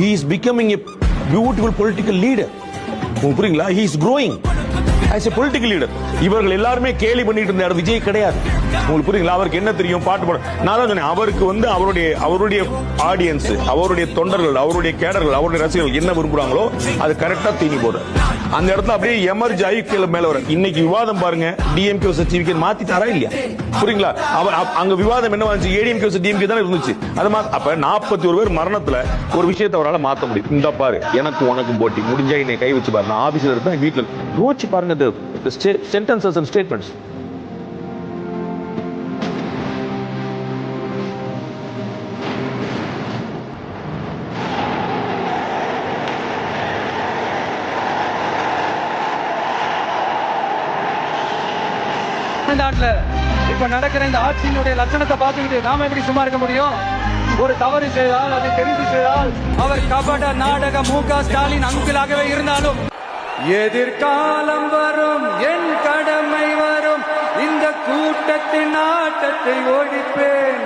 he is becoming a beautiful political leader. புரியுங்களா? he is growing as a political leader. இவர்கள் எல்லாருமே கேலி பண்ணிட்டு இருந்தார், விஜய் கிடையாது. உங்களுக்கு புரியுங்களா? அவருக்கு என்ன தெரியும்? பாட்டு பாட. நான் தான் சொன்னேன், அவருக்கு அவருடைய ஆடியன்ஸ், அவருடைய தொண்டர்கள், அவருடைய கேடர்கள், அவருடைய ரசிகர்கள் என்ன விரும்புறாங்களோ அது கரெக்டா தீனி போடுற அந்த இடத்துல அப்படியே எமர்ஜ் ஆகி கீழே மேல வர. இன்னைக்கு விவாதம் பாருங்க, டிஎம்கே வர்சஸ் டிவிகே மாத்திட்டாரா இல்லையா? புரியுங்களா? அங்க விவாதம் என்ன வந்துச்சு? ஏடிஎம்கே வர்சஸ் டிஎம்கே தானே இருந்துச்சு. அது அப்ப 41 பேர் மரணத்துல ஒரு விஷயத்தை அவரால் மாத்த முடியும். இந்த பாரு, எனக்கு உனக்கும் போட்டி முடிஞ்சா என்னை கை வச்சு பாரு, நான் ஆபீஸ்ல இருப்பேன், வீட்டுல யோசிச்சு பாருங்க. Sentences and statements. இப்ப நடக்கிற இந்த ஆட்சியினுடைய லட்சணத்தை பார்த்துக்கிட்டு நாம எப்படி சும்மா இருக்க முடியும்? ஒரு தவறு செய்தால், அதை தெரிந்து செய்தால், அவர் கபட நாடக மு.க. ஸ்டாலின் அங்கிளாகவே இருந்தாலும் எதிர்காலம் வரும், என் கடமை வரும், இந்த கூட்டத்தின் ஆட்டத்தை ஒழிப்பேன்.